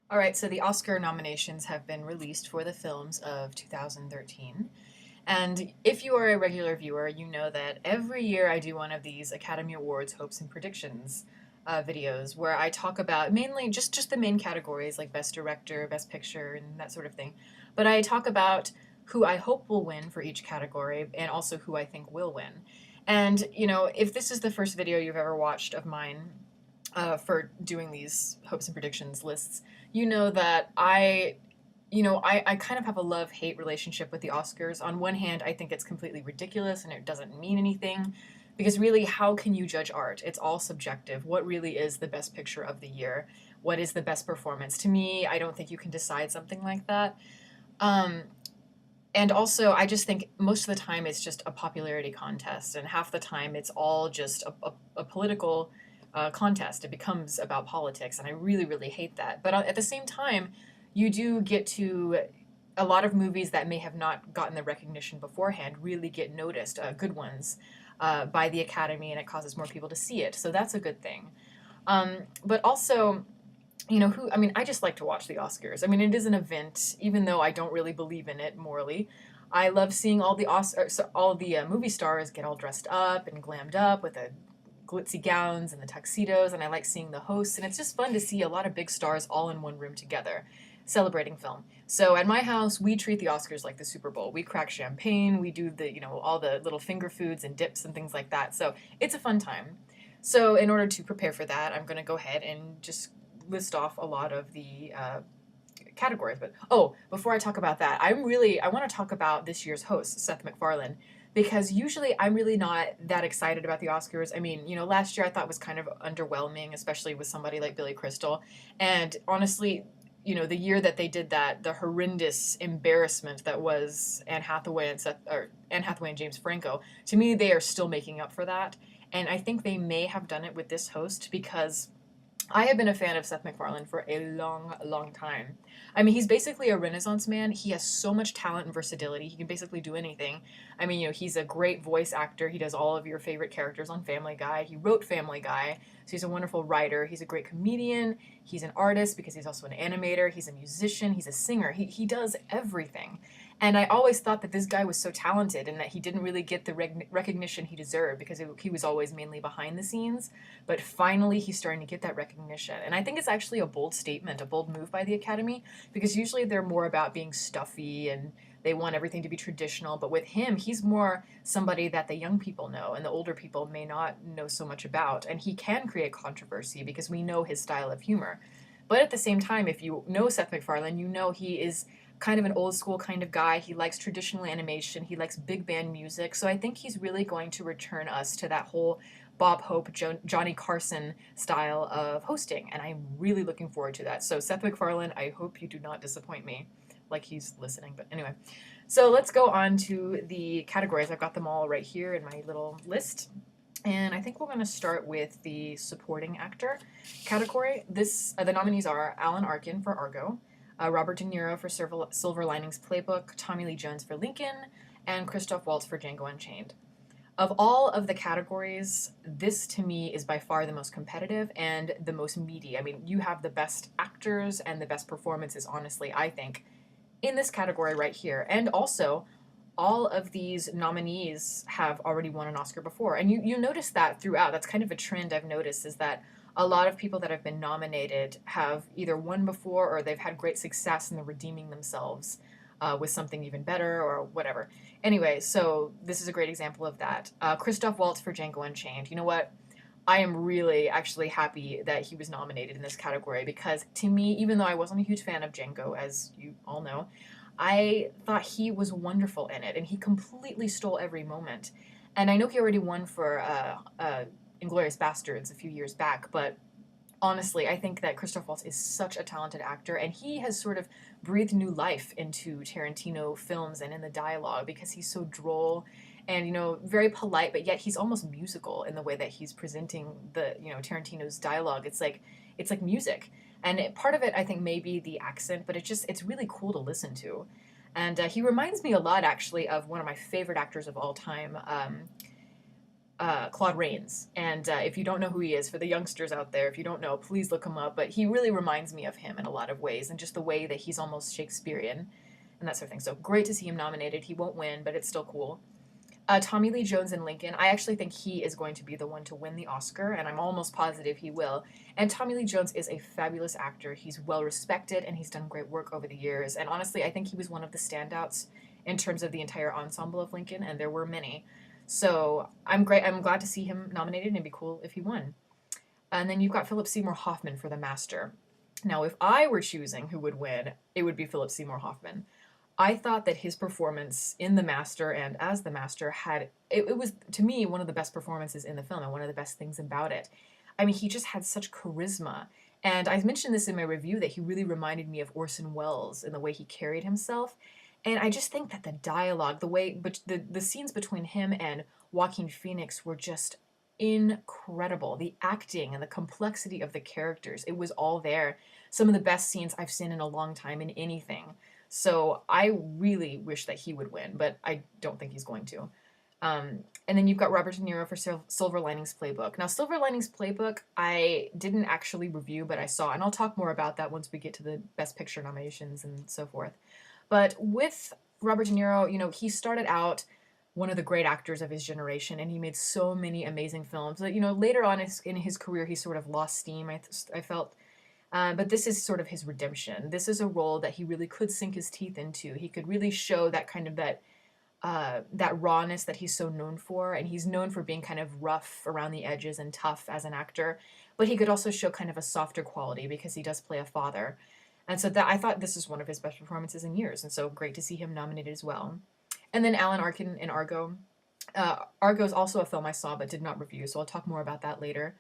All right, so the Oscar nominations have been released for the films of 2013. And if you are a regular viewer, you know that every year I do one of these Academy Awards hopes and predictions videos where I talk about mainly just the main categories like Best Director, Best Picture, and that sort of thing. But I talk about who I hope will win for each category and also who I think will win. And, if this is the first video you've ever watched of mine, for doing these hopes and predictions lists, you know that I kind of have a love hate relationship with the Oscars. On one hand, I think it's completely ridiculous and it doesn't mean anything because really, how can you judge art? It's all subjective. What really is the best picture of the year? What is the best performance? To me, I don't think you can decide something like that. Um, and also, I just think most of the time it's just a popularity contest, and half the time it's all just a political contest. It becomes about politics, and I really, really hate that. But at the same time, you do get to a lot of movies that may have not gotten the recognition beforehand really get noticed, good ones, by the Academy, and it causes more people to see it. So that's a good thing. But also, I just like to watch the Oscars. I mean, it is an event, even though I don't really believe in it morally. I love seeing all the movie stars get all dressed up and glammed up with the glitzy gowns and the tuxedos, and I like seeing the hosts, and it's just fun to see a lot of big stars all in one room together celebrating film. So at my house, we treat the Oscars like the Super Bowl. We crack champagne, we do all the little finger foods and dips and things like that. So it's a fun time. So in order to prepare for that, I'm going to go ahead and just list off a lot of the categories. But before I talk about that, I want to talk about this year's host, Seth MacFarlane, because usually I'm really not that excited about the Oscars. I mean, last year I thought was kind of underwhelming, especially with somebody like Billy Crystal. And honestly, the year that they did that, the horrendous embarrassment that was Anne Hathaway and James Franco, to me, they are still making up for that. And I think they may have done it with this host because I have been a fan of Seth MacFarlane for a long, long time. I mean, he's basically a Renaissance man. He has so much talent and versatility. He can basically do anything. I mean, he's a great voice actor. He does all of your favorite characters on Family Guy. He wrote Family Guy, so he's a wonderful writer. He's a great comedian. He's an artist because he's also an animator. He's a musician. He's a singer. He does everything. And I always thought that this guy was so talented and that he didn't really get the recognition he deserved because he was always mainly behind the scenes. But finally, he's starting to get that recognition. And I think it's actually a bold statement, a bold move by the Academy, because usually they're more about being stuffy and they want everything to be traditional. But with him, he's more somebody that the young people know and the older people may not know so much about. And he can create controversy because we know his style of humor. But at the same time, if you know Seth MacFarlane, you know he is kind of an old school kind of guy. He likes traditional animation. He likes big band music. So I think he's really going to return us to that whole Bob Hope, Johnny Carson style of hosting. And I'm really looking forward to that. So Seth MacFarlane, I hope you do not disappoint me, like he's listening. But anyway, so let's go on to the categories. I've got them all right here in my little list. And I think we're going to start with the supporting actor category. The nominees are Alan Arkin for Argo, Robert De Niro for Silver Linings Playbook, Tommy Lee Jones for Lincoln, and Christoph Waltz for Django Unchained. Of all of the categories, this to me is by far the most competitive and the most meaty. I mean, you have the best actors and the best performances, honestly, I think, in this category right here. And also, all of these nominees have already won an Oscar before. And you notice that throughout. That's kind of a trend I've noticed is that a lot of people that have been nominated have either won before or they've had great success and they're redeeming themselves with something even better or whatever. Anyway, so this is a great example of that. Christoph Waltz for Django Unchained. You know what? I am really actually happy that he was nominated in this category because to me, even though I wasn't a huge fan of Django, as you all know, I thought he was wonderful in it and he completely stole every moment. And I know he already won for Inglourious Bastards a few years back, but honestly, I think that Christoph Waltz is such a talented actor, and he has sort of breathed new life into Tarantino films and in the dialogue because he's so droll and very polite, but yet he's almost musical in the way that he's presenting the Tarantino's dialogue. It's like music, and part of it I think may be the accent, but it's really cool to listen to, and he reminds me a lot actually of one of my favorite actors of all time. Claude Rains. And if you don't know who he is, for the youngsters out there, if you don't know, please look him up. But he really reminds me of him in a lot of ways, and just the way that he's almost Shakespearean and that sort of thing. So great to see him nominated. He won't win, but it's still cool. Tommy Lee Jones in Lincoln, I actually think he is going to be the one to win the Oscar, and I'm almost positive he will. And Tommy Lee Jones is a fabulous actor. He's well respected, and he's done great work over the years. And honestly, I think he was one of the standouts in terms of the entire ensemble of Lincoln, and there were many. So I'm great. I'm glad to see him nominated, and it'd be cool if he won. And then you've got Philip Seymour Hoffman for The Master. Now, if I were choosing who would win, it would be Philip Seymour Hoffman. I thought that his performance in The Master and as the Master it was, to me, one of the best performances in the film and one of the best things about it. I mean, he just had such charisma. And I mentioned this in my review that he really reminded me of Orson Welles in the way he carried himself. And I just think that the dialogue, the way, but the scenes between him and Joaquin Phoenix were just incredible. The acting and the complexity of the characters, it was all there. Some of the best scenes I've seen in a long time in anything. So I really wish that he would win, but I don't think he's going to. And then you've got Robert De Niro for Silver Linings Playbook. Now, Silver Linings Playbook, I didn't actually review, but I saw, and I'll talk more about that once we get to the Best Picture nominations and so forth. But with Robert De Niro, he started out one of the great actors of his generation, and he made so many amazing films. But, later on in his career, he sort of lost steam, I felt. But this is sort of his redemption. This is a role that he really could sink his teeth into. He could really show that kind of that rawness that he's so known for, and he's known for being kind of rough around the edges and tough as an actor. But he could also show kind of a softer quality because he does play a father. And so that I thought this is one of his best performances in years, and so great to see him nominated as well. And then Alan Arkin in Argo. Argo is also a film I saw but did not review, so I'll talk more about that later.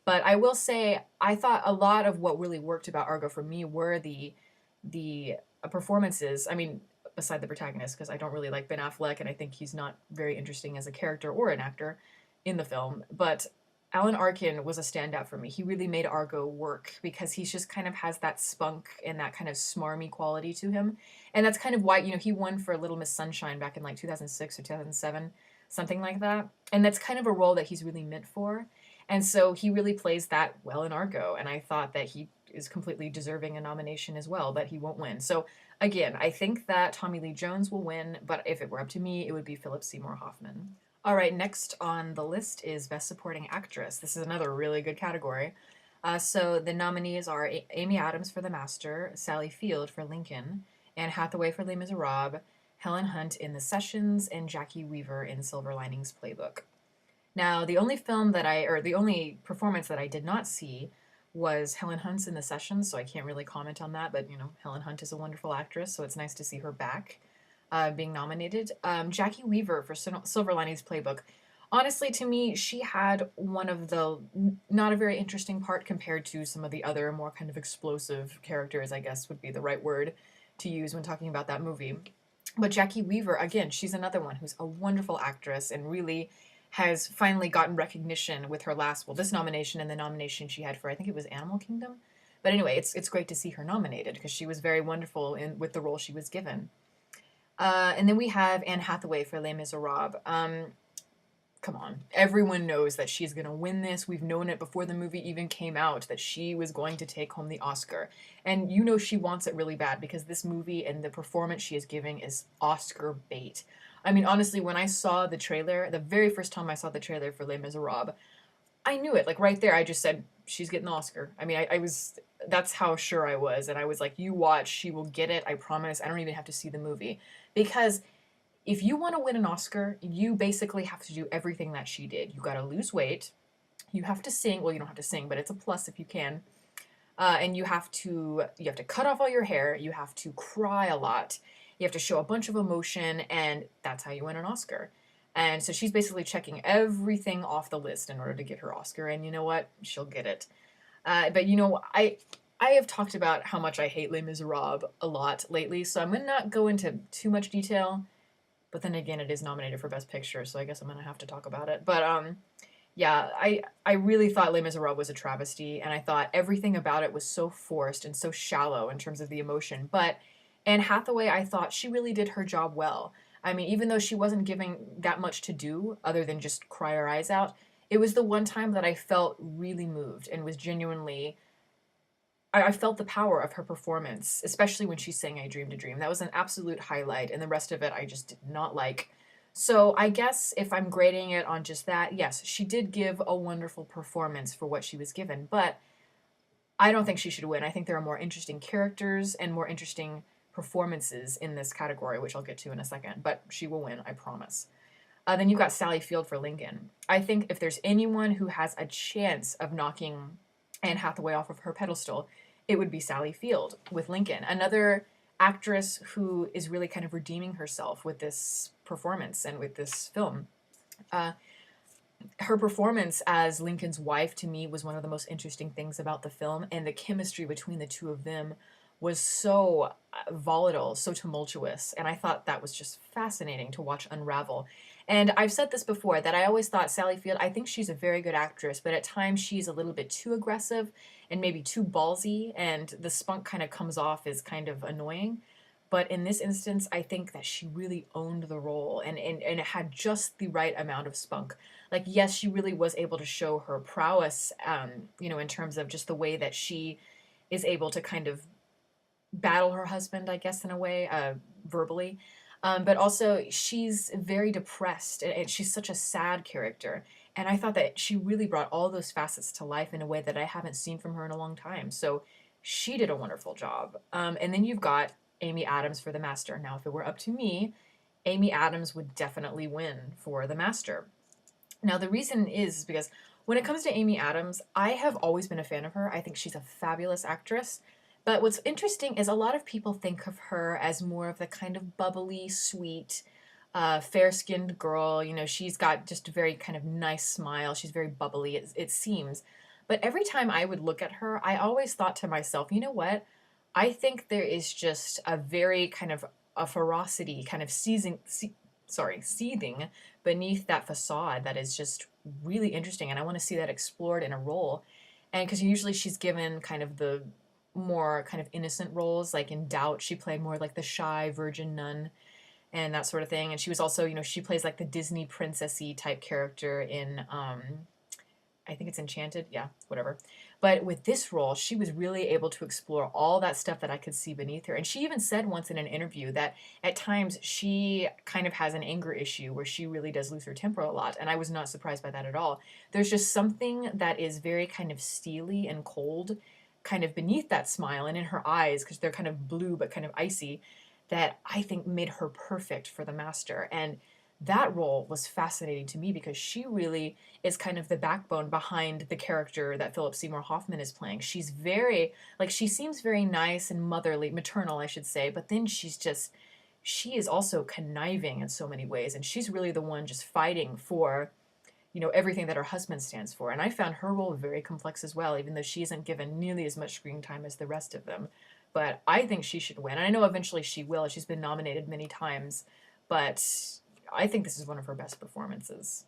But I will say, I thought a lot of what really worked about Argo for me were the performances. I mean, beside the protagonist, because I don't really like Ben Affleck, and I think he's not very interesting as a character or an actor in the film. But Alan Arkin was a standout for me. He really made Argo work because he just kind of has that spunk and that kind of smarmy quality to him. And that's kind of why, he won for Little Miss Sunshine back in like 2006 or 2007, something like that. And that's kind of a role that he's really meant for. And so he really plays that well in Argo, and I thought that he is completely deserving a nomination as well, but he won't win. So again, I think that Tommy Lee Jones will win, but if it were up to me, it would be Philip Seymour Hoffman. All right, next on the list is Best Supporting Actress. This is another really good category. So the nominees are Amy Adams for The Master, Sally Field for Lincoln, Anne Hathaway for Les Miserables, Helen Hunt in The Sessions, and Jackie Weaver in Silver Linings Playbook. Now, the only performance that I did not see was Helen Hunt's in The Sessions, so I can't really comment on that, but, Helen Hunt is a wonderful actress, so it's nice to see her back being nominated. Jackie Weaver for Silver Linings Playbook. Honestly, to me, she had one of the not a very interesting part compared to some of the other more kind of explosive characters, I guess would be the right word to use when talking about that movie. But Jackie Weaver, again, she's another one who's a wonderful actress and really has finally gotten recognition with her this nomination and the nomination she had for, I think it was Animal Kingdom. But anyway, it's great to see her nominated because she was very wonderful with the role she was given. And then we have Anne Hathaway for Les Miserables. Come on. Everyone knows that she's going to win this. We've known it before the movie even came out that she was going to take home the Oscar. And she wants it really bad because this movie and the performance she is giving is Oscar bait. I mean, honestly, when I saw the trailer, the very first time I saw the trailer for Les Miserables, I knew it. Like, right there, I just said, she's getting the Oscar. I mean, that's how sure I was. And I was like, you watch, she will get it, I promise. I don't even have to see the movie. Because if you want to win an Oscar, you basically have to do everything that she did. You got to lose weight. You have to sing. Well, you don't have to sing, but it's a plus if you can. And you have to cut off all your hair. You have to cry a lot. You have to show a bunch of emotion, and that's how you win an Oscar. And so she's basically checking everything off the list in order to get her Oscar, and you know what? She'll get it. But I have talked about how much I hate Les Miserables a lot lately, so I'm going to not go into too much detail. But then again, it is nominated for Best Picture, so I guess I'm going to have to talk about it. But yeah, I really thought Les Miserables was a travesty, and I thought everything about it was so forced and so shallow in terms of the emotion. But Anne Hathaway, I thought she really did her job well. I mean, even though she wasn't giving that much to do other than just cry her eyes out, it was the one time that I felt really moved and was genuinely. I felt the power of her performance, especially when she sang I Dreamed a Dream. That was an absolute highlight, and the rest of it I just did not like. So I guess if I'm grading it on just that, yes, she did give a wonderful performance for what she was given, but I don't think she should win. I think there are more interesting characters and more interesting performances in this category, which I'll get to in a second, but she will win, I promise. Then you've got Sally Field for Lincoln. I think if there's anyone who has a chance of knocking Anne Hathaway off of her pedestal, it would be Sally Field with Lincoln. Another actress who is really kind of redeeming herself with this performance and with this film. Uh, Her performance as Lincoln's wife to me was one of the most interesting things about the film, and the chemistry between the two of them was so volatile, so tumultuous, and I thought that was just fascinating to watch unravel. And I've said this before that I always thought Sally Field, I think she's a very good actress, but at times she's a little bit too aggressive and maybe too ballsy, and the spunk kind of comes off as kind of annoying. But in this instance, I think that she really owned the role and it had just the right amount of spunk. Like, yes, she really was able to show her prowess, in terms of just the way that she is able to kind of battle her husband, I guess, in a way, verbally. But also, she's very depressed, and she's such a sad character. And I thought that she really brought all those facets to life in a way that I haven't seen from her in a long time. So she did a wonderful job. And then you've got Amy Adams for The Master. Now, if it were up to me, Amy Adams would definitely win for The Master. Now, the reason is because when it comes to Amy Adams, I have always been a fan of her. I think she's a fabulous actress. But what's interesting is a lot of people think of her as more of the kind of bubbly, sweet, fair skinned girl. You know, she's got just a very kind of nice smile. She's very bubbly, it seems. But every time I would look at her, I always thought to myself, you know what? I think there is just a very kind of a ferocity kind of seething beneath that facade that is just really interesting. And I want to see that explored in a role. And because usually she's given kind of the more kind of innocent roles, like in Doubt, she played more like the shy virgin nun and that sort of thing. And she was also, she plays like the Disney princessy type character in I think it's Enchanted, yeah, whatever. But with this role, she was really able to explore all that stuff that I could see beneath her. And she even said once in an interview that at times she kind of has an anger issue where she really does lose her temper a lot. And I was not surprised by that at all. There's just something that is very kind of steely and cold, kind of beneath that smile and in her eyes, because they're kind of blue but kind of icy, that I think made her perfect for the Master. And that role was fascinating to me because she really is kind of the backbone behind the character that Philip Seymour Hoffman is playing. She's very, like, she seems very nice and motherly, maternal, I should say, but then she is also conniving in so many ways, and she's really the one just fighting for, everything that her husband stands for. And I found her role very complex as well, even though she isn't given nearly as much screen time as the rest of them. But I think she should win. And I know eventually she will. She's been nominated many times, but I think this is one of her best performances.